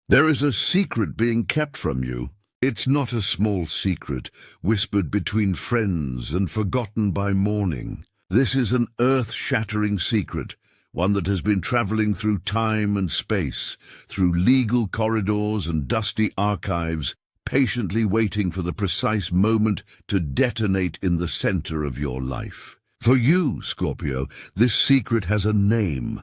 There is a secret being kept from you. It's not a small secret, whispered between friends and forgotten by morning. This is an earth-shattering secret, one that has been traveling through time and space, through legal corridors and dusty archives, patiently waiting for the precise moment to detonate in the center of your life. For you, Scorpio, this secret has a name,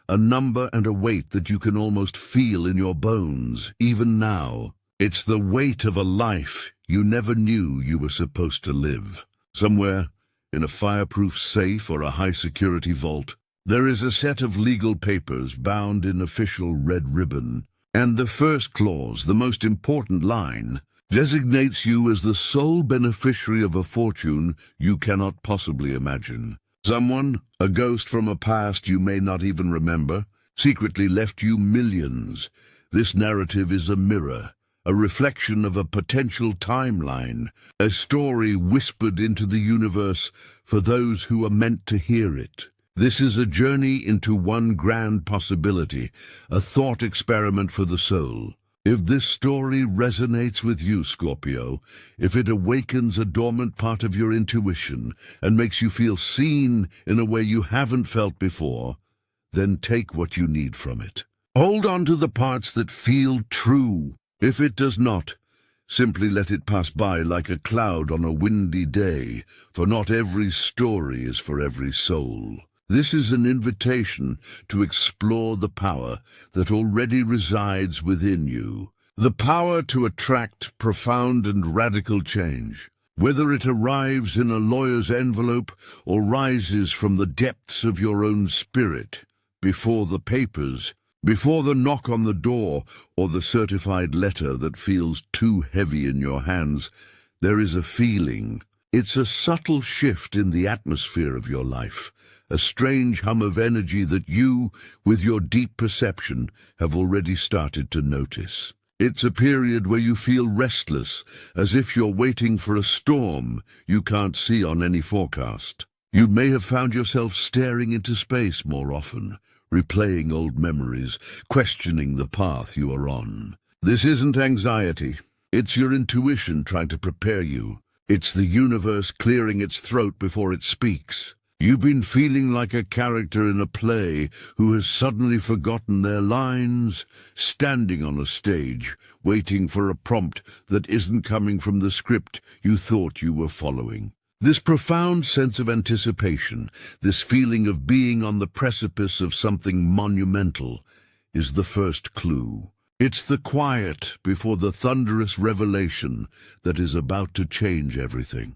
a number and a weight that you can almost feel in your bones, even now. It's the weight of a life you never knew you were supposed to live. Somewhere, in a fireproof safe or a high-security vault, there is a set of legal papers bound in official red ribbon, and the first clause, the most important line, designates you as the sole beneficiary of a fortune you cannot possibly imagine. Someone, a ghost from a past you may not even remember, secretly left you millions. This narrative is a mirror, a reflection of a potential timeline, a story whispered into the universe for those who are meant to hear it. This is a journey into one grand possibility, a thought experiment for the soul. If this story resonates with you, Scorpio, if it awakens a dormant part of your intuition and makes you feel seen in a way you haven't felt before, then take what you need from it. Hold on to the parts that feel true. If it does not, simply let it pass by like a cloud on a windy day, for not every story is for every soul. This is an invitation to explore the power that already resides within you, the power to attract profound and radical change. Whether it arrives in a lawyer's envelope or rises from the depths of your own spirit, before the papers, before the knock on the door or the certified letter that feels too heavy in your hands, there is a feeling. It's a subtle shift in the atmosphere of your life, a strange hum of energy that you, with your deep perception, have already started to notice. It's a period where you feel restless, as if you're waiting for a storm you can't see on any forecast. You may have found yourself staring into space more often, replaying old memories, questioning the path you are on. This isn't anxiety. It's your intuition trying to prepare you. It's the universe clearing its throat before it speaks. You've been feeling like a character in a play who has suddenly forgotten their lines, standing on a stage, waiting for a prompt that isn't coming from the script you thought you were following. This profound sense of anticipation, this feeling of being on the precipice of something monumental, is the first clue. It's the quiet before the thunderous revelation that is about to change everything.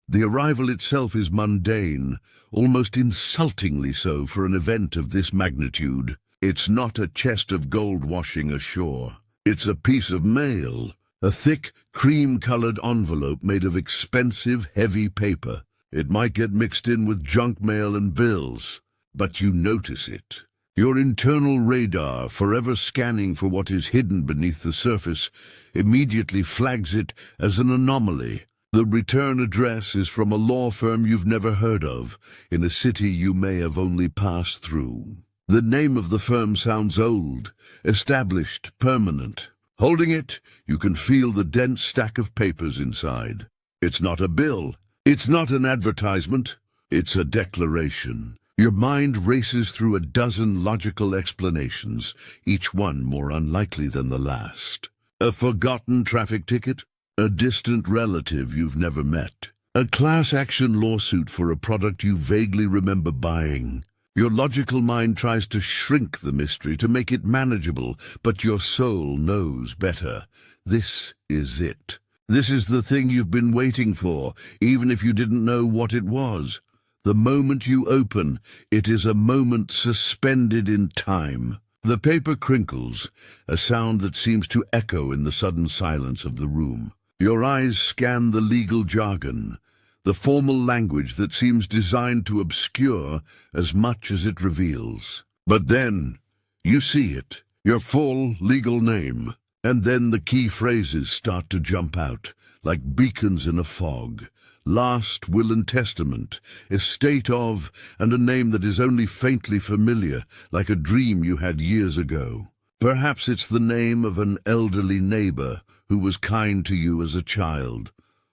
The arrival itself is mundane, almost insultingly so for an event of this magnitude. It's not a chest of gold washing ashore. It's a piece of mail, a thick, cream-colored envelope made of expensive, heavy paper. It might get mixed in with junk mail and bills, but you notice it. Your internal radar, forever scanning for what is hidden beneath the surface, immediately flags it as an anomaly. The return address is from a law firm you've never heard of, in a city you may have only passed through. The name of the firm sounds old, established, permanent. Holding it, you can feel the dense stack of papers inside. It's not a bill. It's not an advertisement. It's a declaration. Your mind races through a dozen logical explanations, each one more unlikely than the last. A forgotten traffic ticket? A distant relative you've never met? A class action lawsuit for a product you vaguely remember buying? Your logical mind tries to shrink the mystery, to make it manageable, but your soul knows better. This is it. This is the thing you've been waiting for, even if you didn't know what it was. The moment you open, it is a moment suspended in time. The paper crinkles, a sound that seems to echo in the sudden silence of the room. Your eyes scan the legal jargon, the formal language that seems designed to obscure as much as it reveals. But then, you see it, your full legal name, and then the key phrases start to jump out, like beacons in a fog. Last will and testament, estate of, and a name that is only faintly familiar, like a dream you had years ago. Perhaps it's the name of an elderly neighbor who was kind to you as a child,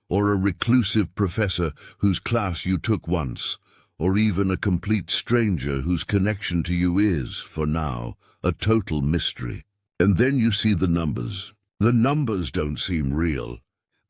or a reclusive professor whose class you took once, or even a complete stranger whose connection to you is, for now, a total mystery. And then you see the numbers. The numbers don't seem real.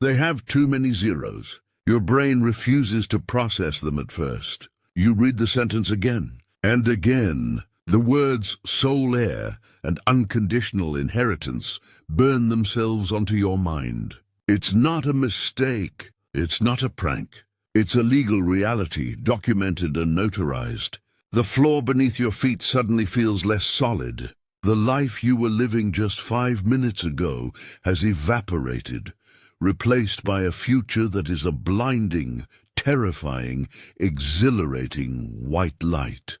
They have too many zeros. Your brain refuses to process them at first. You read the sentence again and again. The words soul heir and unconditional inheritance burn themselves onto your mind. It's not a mistake. It's not a prank. It's a legal reality, documented and notarized. The floor beneath your feet suddenly feels less solid. The life you were living just 5 minutes ago has evaporated, replaced by a future that is a blinding, terrifying, exhilarating white light.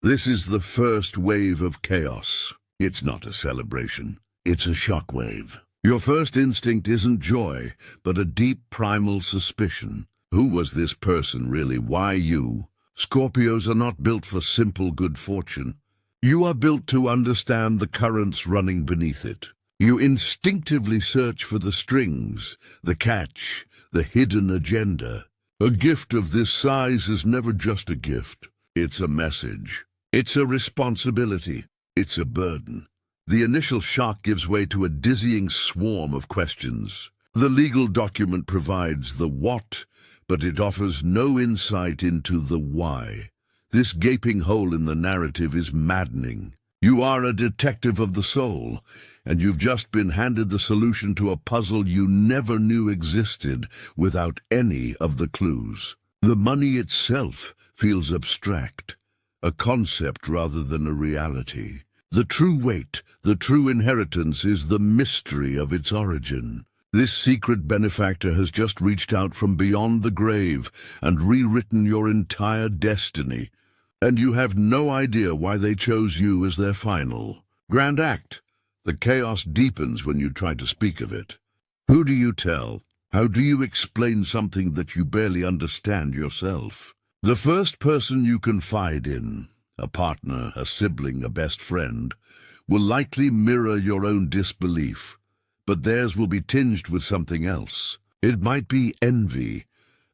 This is the first wave of chaos. It's not a celebration. It's a shockwave. Your first instinct isn't joy, but a deep primal suspicion. Who was this person really? Why you? Scorpios are not built for simple good fortune. You are built to understand the currents running beneath it. You instinctively search for the strings, the catch, the hidden agenda. A gift of this size is never just a gift. It's a message. It's a responsibility. It's a burden. The initial shock gives way to a dizzying swarm of questions. The legal document provides the what, but it offers no insight into the why. This gaping hole in the narrative is maddening. You are a detective of the soul, and you've just been handed the solution to a puzzle you never knew existed without any of the clues. The money itself feels abstract, a concept rather than a reality. The true weight, the true inheritance is the mystery of its origin. This secret benefactor has just reached out from beyond the grave and rewritten your entire destiny, and you have no idea why they chose you as their final grand act. The chaos deepens when you try to speak of it. Who do you tell? How do you explain something that you barely understand yourself? The first person you confide in, a partner, a sibling, a best friend, will likely mirror your own disbelief, but theirs will be tinged with something else. It might be envy,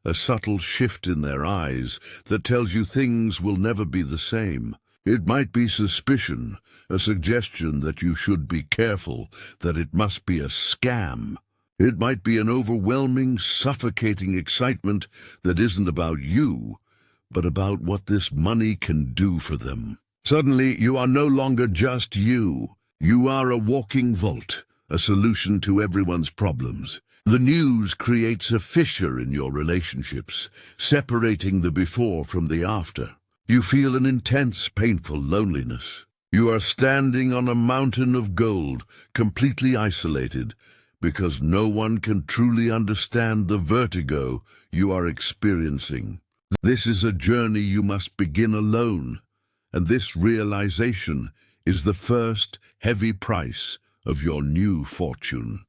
a subtle shift in their eyes that tells you things will never be the same. It might be suspicion, a suggestion that you should be careful, that it must be a scam. It might be an overwhelming, suffocating excitement that isn't about you, but about what this money can do for them. Suddenly, you are no longer just you. You are a walking vault, a solution to everyone's problems. The news creates a fissure in your relationships, separating the before from the after. You feel an intense, painful loneliness. You are standing on a mountain of gold, completely isolated, because no one can truly understand the vertigo you are experiencing. This is a journey you must begin alone, and this realization is the first heavy price of your new fortune.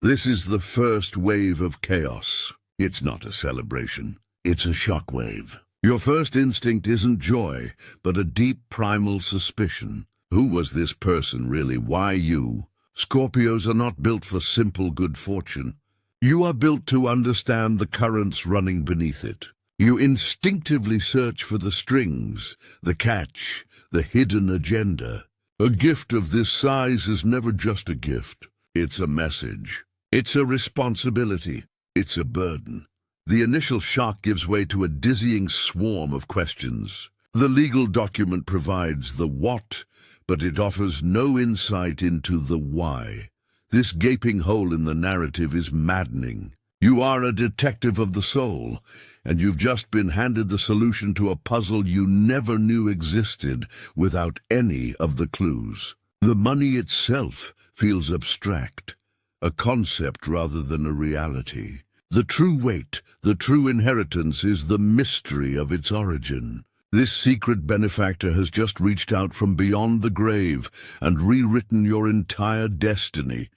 This is the first wave of chaos. It's not a celebration. It's a shockwave. Your first instinct isn't joy, but a deep primal suspicion. Who was this person really? Why you? Scorpios are not built for simple good fortune. You are built to understand the currents running beneath it. You instinctively search for the strings, the catch, the hidden agenda. A gift of this size is never just a gift. It's a message. It's a responsibility. It's a burden. The initial shock gives way to a dizzying swarm of questions. The legal document provides the what, but it offers no insight into the why. This gaping hole in the narrative is maddening. You are a detective of the soul, and you've just been handed the solution to a puzzle you never knew existed without any of the clues. The money itself feels abstract, a concept rather than a reality. The true weight, the true inheritance is the mystery of its origin. This secret benefactor has just reached out from beyond the grave and rewritten your entire destiny,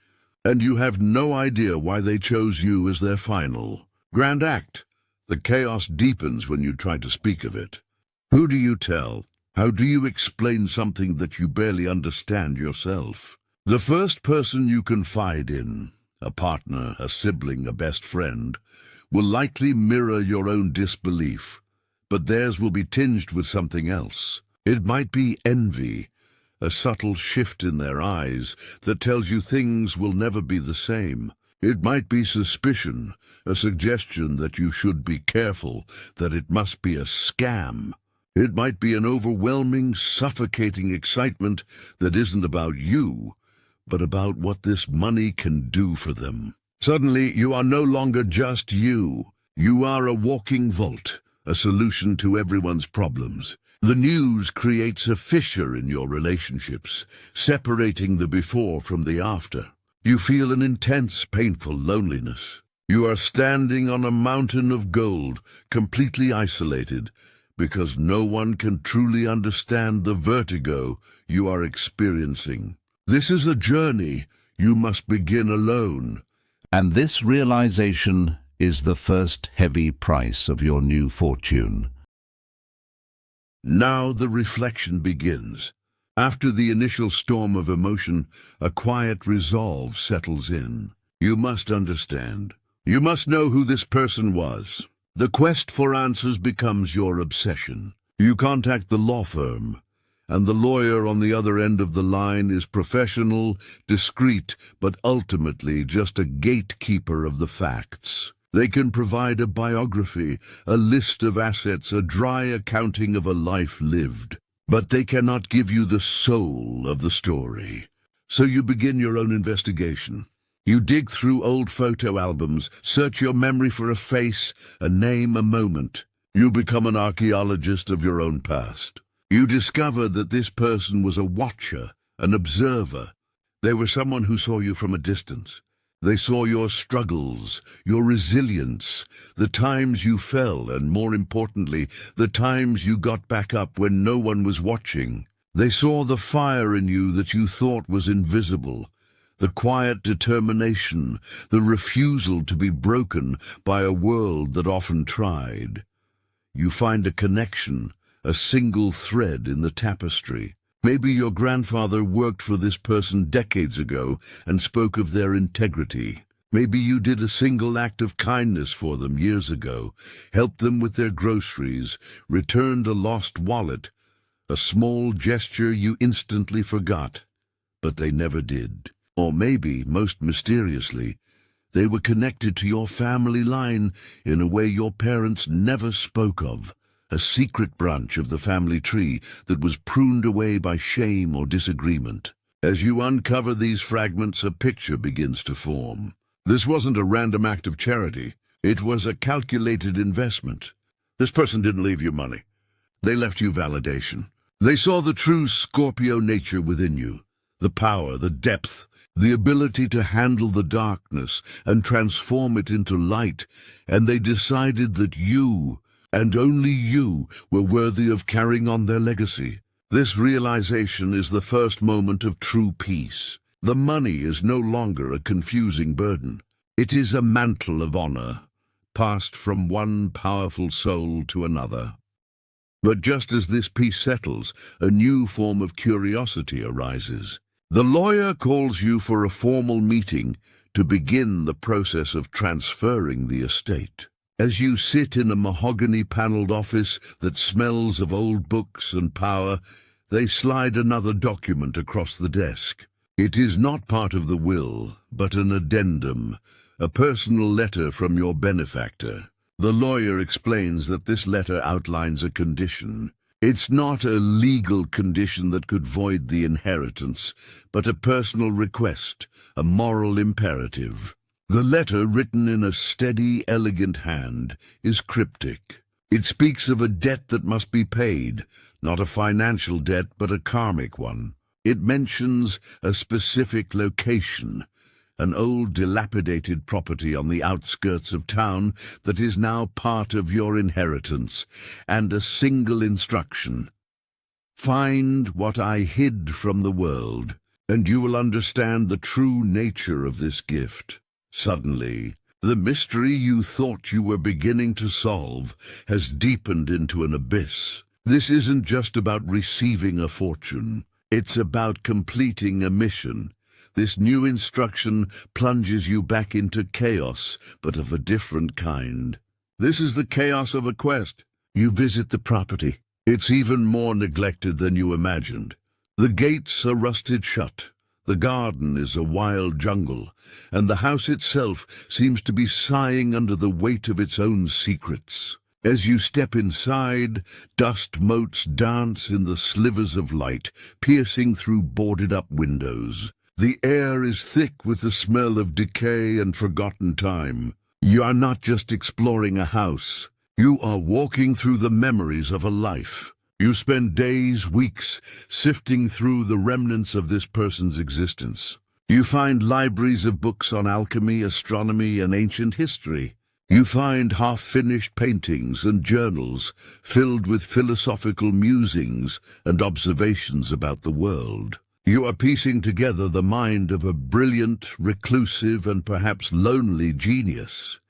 and you have no idea why they chose you as their final grand act. The chaos deepens when you try to speak of it. Who do you tell? How do you explain something that you barely understand yourself? The first person you confide in, a partner, a sibling, a best friend, will likely mirror your own disbelief, but theirs will be tinged with something else. It might be envy, a subtle shift in their eyes that tells you things will never be the same. It might be suspicion, a suggestion that you should be careful, that it must be a scam. It might be an overwhelming, suffocating excitement that isn't about you, but about what this money can do for them. Suddenly, you are no longer just you. You are a walking vault, a solution to everyone's problems. The news creates a fissure in your relationships, separating the before from the after. You feel an intense, painful loneliness. You are standing on a mountain of gold, completely isolated, because no one can truly understand the vertigo you are experiencing. This is a journey you must begin alone. And this realization is the first heavy price of your new fortune. Now the reflection begins. After the initial storm of emotion, a quiet resolve settles in. You must understand. You must know who this person was. The quest for answers becomes your obsession. You contact the law firm, and the lawyer on the other end of the line is professional, discreet, but ultimately just a gatekeeper of the facts. They can provide a biography, a list of assets, a dry accounting of a life lived. But they cannot give you the soul of the story. So you begin your own investigation. You dig through old photo albums, search your memory for a face, a name, a moment. You become an archaeologist of your own past. You discover that this person was a watcher, an observer. They were someone who saw you from a distance. They saw your struggles, your resilience, the times you fell, and more importantly, the times you got back up when no one was watching. They saw the fire in you that you thought was invisible, the quiet determination, the refusal to be broken by a world that often tried. You find a connection, a single thread in the tapestry. Maybe your grandfather worked for this person decades ago and spoke of their integrity. Maybe you did a single act of kindness for them years ago, helped them with their groceries, returned a lost wallet, a small gesture you instantly forgot, but they never did. Or maybe, most mysteriously, they were connected to your family line in a way your parents never spoke of. A secret branch of the family tree that was pruned away by shame or disagreement. As you uncover these fragments, a picture begins to form. This wasn't a random act of charity. It was a calculated investment. This person didn't leave you money. They left you validation. They saw the true Scorpio nature within you, the power, the depth, the ability to handle the darkness and transform it into light, and they decided that you, and only you, were worthy of carrying on their legacy. This realization is the first moment of true peace. The money is no longer a confusing burden. It is a mantle of honor, passed from one powerful soul to another. But just as this peace settles, a new form of curiosity arises. The lawyer calls you for a formal meeting to begin the process of transferring the estate. As you sit in a mahogany-paneled office that smells of old books and power, they slide another document across the desk. It is not part of the will, but an addendum, a personal letter from your benefactor. The lawyer explains that this letter outlines a condition. It's not a legal condition that could void the inheritance, but a personal request, a moral imperative. The letter, written in a steady, elegant hand, is cryptic. It speaks of a debt that must be paid, not a financial debt, but a karmic one. It mentions a specific location, an old dilapidated property on the outskirts of town that is now part of your inheritance, and a single instruction. Find what I hid from the world, and you will understand the true nature of this gift. Suddenly, the mystery you thought you were beginning to solve has deepened into an abyss. This isn't just about receiving a fortune. It's about completing a mission. This new instruction plunges you back into chaos, but of a different kind. This is the chaos of a quest. You visit the property. It's even more neglected than you imagined. The gates are rusted shut. The garden is a wild jungle, and the house itself seems to be sighing under the weight of its own secrets. As you step inside, dust motes dance in the slivers of light, piercing through boarded-up windows. The air is thick with the smell of decay and forgotten time. You are not just exploring a house. You are walking through the memories of a life. You spend days, weeks, sifting through the remnants of this person's existence. You find libraries of books on alchemy, astronomy, and ancient history. You find half-finished paintings and journals filled with philosophical musings and observations about the world. You are piecing together the mind of a brilliant, reclusive, and perhaps lonely genius.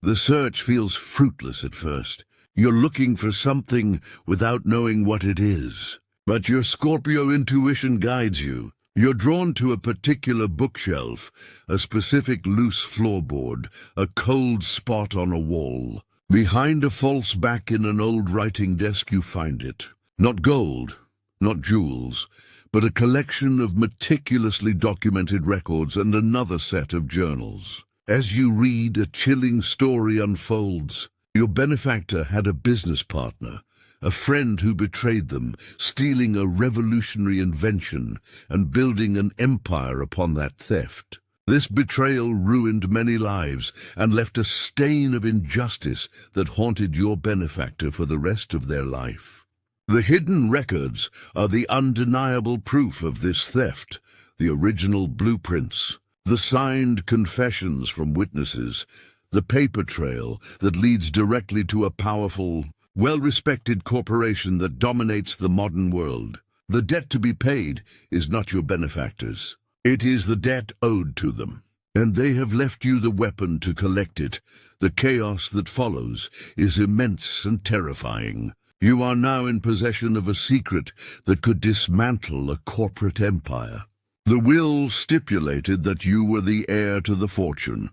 The search feels fruitless at first. You're looking for something without knowing what it is. But your Scorpio intuition guides you. You're drawn to a particular bookshelf, a specific loose floorboard, a cold spot on a wall. Behind a false back in an old writing desk you find it. Not gold, not jewels, but a collection of meticulously documented records and another set of journals. As you read, a chilling story unfolds. Your benefactor had a business partner, a friend who betrayed them, stealing a revolutionary invention and building an empire upon that theft. This betrayal ruined many lives and left a stain of injustice that haunted your benefactor for the rest of their life. The hidden records are the undeniable proof of this theft, the original blueprints, the signed confessions from witnesses, the paper trail that leads directly to a powerful, well-respected corporation that dominates the modern world. The debt to be paid is not your benefactor's. It is the debt owed to them, and they have left you the weapon to collect it. The chaos that follows is immense and terrifying. You are now in possession of a secret that could dismantle a corporate empire. The will stipulated that you were the heir to the fortune,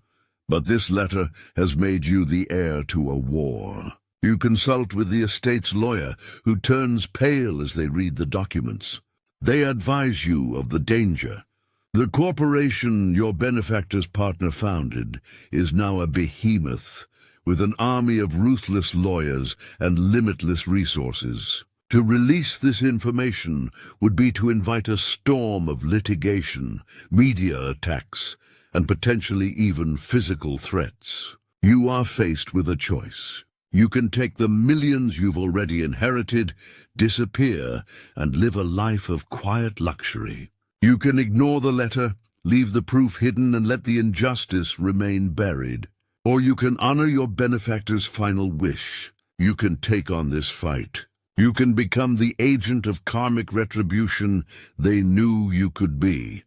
but this letter has made you the heir to a war. You consult with the estate's lawyer, who turns pale as they read the documents. They advise you of the danger. The corporation your benefactor's partner founded is now a behemoth, with an army of ruthless lawyers and limitless resources. To release this information would be to invite a storm of litigation, media attacks, and potentially even physical threats. You are faced with a choice. You can take the millions you've already inherited, disappear, and live a life of quiet luxury. You can ignore the letter, leave the proof hidden, and let the injustice remain buried. Or you can honor your benefactor's final wish. You can take on this fight. You can become the agent of karmic retribution they knew you could be.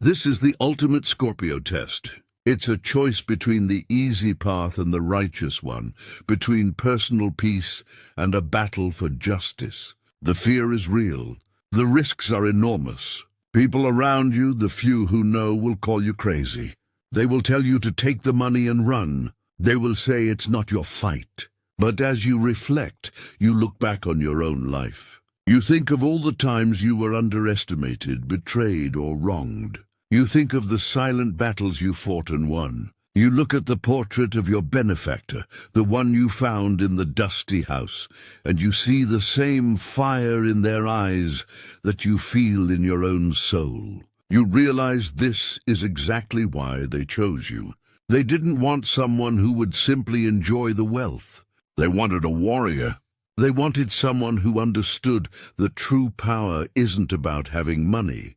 This is the ultimate Scorpio test. It's a choice between the easy path and the righteous one, between personal peace and a battle for justice. The fear is real. The risks are enormous. People around you, the few who know, will call you crazy. They will tell you to take the money and run. They will say it's not your fight. But as you reflect, you look back on your own life. You think of all the times you were underestimated, betrayed, or wronged. You think of the silent battles you fought and won. You look at the portrait of your benefactor, the one you found in the dusty house, and you see the same fire in their eyes that you feel in your own soul. You realize this is exactly why they chose you. They didn't want someone who would simply enjoy the wealth. They wanted a warrior. They wanted someone who understood that true power isn't about having money,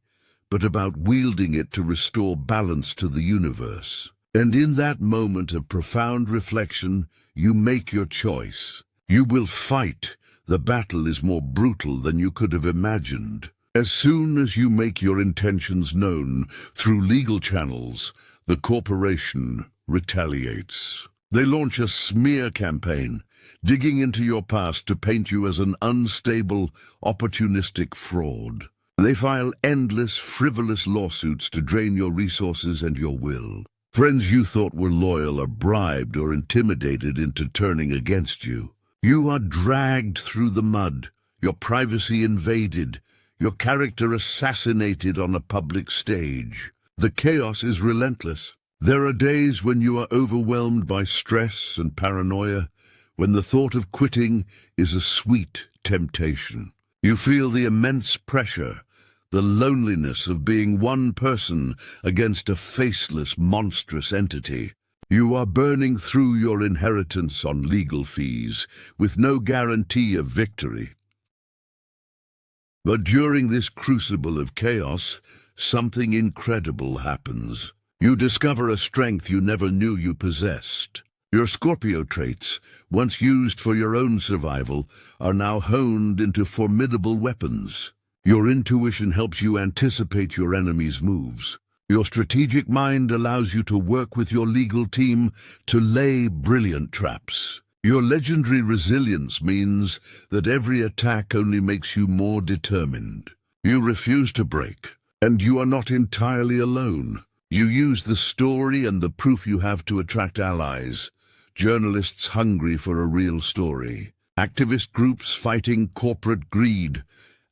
but about wielding it to restore balance to the universe. And in that moment of profound reflection, you make your choice. You will fight. The battle is more brutal than you could have imagined. As soon as you make your intentions known through legal channels, the corporation retaliates. They launch a smear campaign, digging into your past to paint you as an unstable, opportunistic fraud. They file endless, frivolous lawsuits to drain your resources and your will. Friends you thought were loyal are bribed or intimidated into turning against you. You are dragged through the mud, your privacy invaded, your character assassinated on a public stage. The chaos is relentless. There are days when you are overwhelmed by stress and paranoia, when the thought of quitting is a sweet temptation. You feel the immense pressure, the loneliness of being one person against a faceless, monstrous entity. You are burning through your inheritance on legal fees, with no guarantee of victory. But during this crucible of chaos, something incredible happens. You discover a strength you never knew you possessed. Your Scorpio traits, once used for your own survival, are now honed into formidable weapons. Your intuition helps you anticipate your enemy's moves. Your strategic mind allows you to work with your legal team to lay brilliant traps. Your legendary resilience means that every attack only makes you more determined. You refuse to break, and you are not entirely alone. You use the story and the proof you have to attract allies. Journalists hungry for a real story, activist groups fighting corporate greed,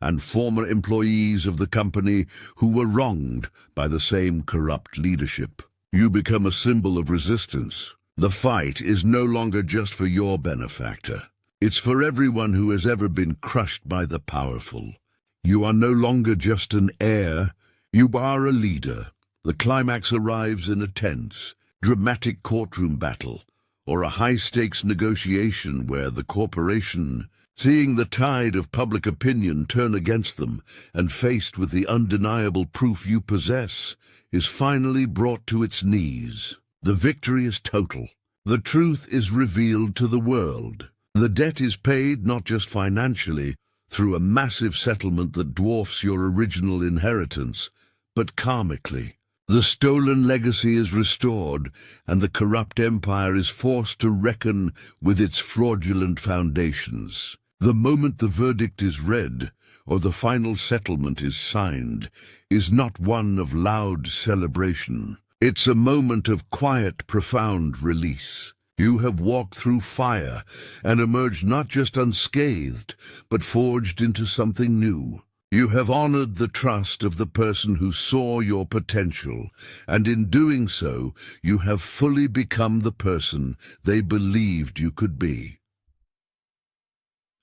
and former employees of the company who were wronged by the same corrupt leadership. You become a symbol of resistance. The fight is no longer just for your benefactor. It's for everyone who has ever been crushed by the powerful. You are no longer just an heir, you are a leader. The climax arrives in a tense, dramatic courtroom battle, or a high-stakes negotiation where the corporation, seeing the tide of public opinion turn against them and faced with the undeniable proof you possess, is finally brought to its knees. The victory is total. The truth is revealed to the world. The debt is paid not just financially, through a massive settlement that dwarfs your original inheritance, but karmically. The stolen legacy is restored, and the corrupt empire is forced to reckon with its fraudulent foundations. The moment the verdict is read, or the final settlement is signed, is not one of loud celebration. It's a moment of quiet, profound release. You have walked through fire and emerged not just unscathed, but forged into something new. You have honored the trust of the person who saw your potential, and in doing so, you have fully become the person they believed you could be.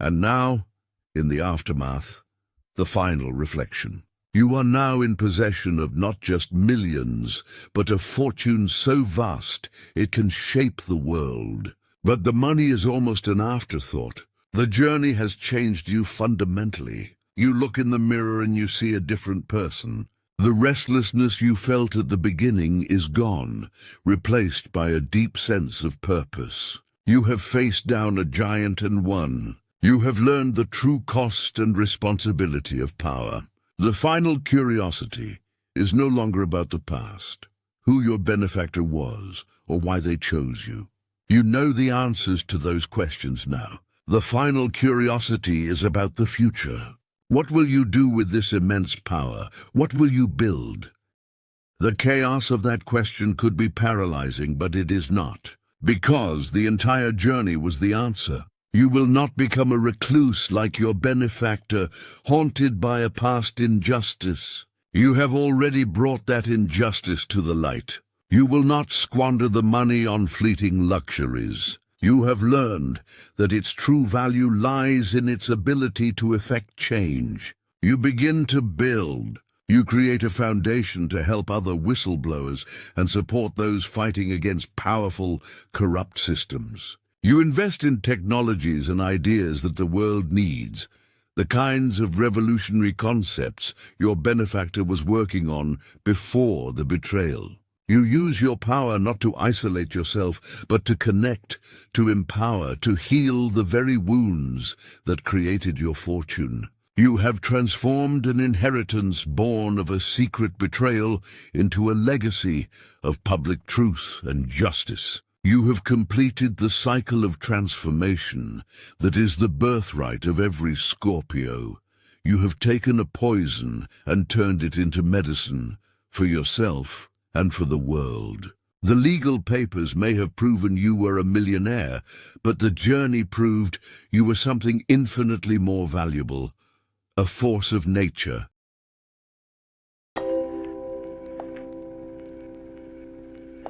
And now, in the aftermath, the final reflection. You are now in possession of not just millions, but a fortune so vast it can shape the world. But the money is almost an afterthought. The journey has changed you fundamentally. You look in the mirror and you see a different person. The restlessness you felt at the beginning is gone, replaced by a deep sense of purpose. You have faced down a giant and won. You have learned the true cost and responsibility of power. The final curiosity is no longer about the past, who your benefactor was, or why they chose you. You know the answers to those questions now. The final curiosity is about the future. What will you do with this immense power? What will you build? The chaos of that question could be paralyzing, but it is not, because the entire journey was the answer. You will not become a recluse like your benefactor, haunted by a past injustice. You have already brought that injustice to the light. You will not squander the money on fleeting luxuries. You have learned that its true value lies in its ability to effect change. You begin to build. You create a foundation to help other whistleblowers and support those fighting against powerful, corrupt systems. You invest in technologies and ideas that the world needs, the kinds of revolutionary concepts your benefactor was working on before the betrayal. You use your power not to isolate yourself, but to connect, to empower, to heal the very wounds that created your fortune. You have transformed an inheritance born of a secret betrayal into a legacy of public truth and justice. You have completed the cycle of transformation that is the birthright of every Scorpio. You have taken a poison and turned it into medicine for yourself and for the world. The legal papers may have proven you were a millionaire, but the journey proved you were something infinitely more valuable, a force of nature.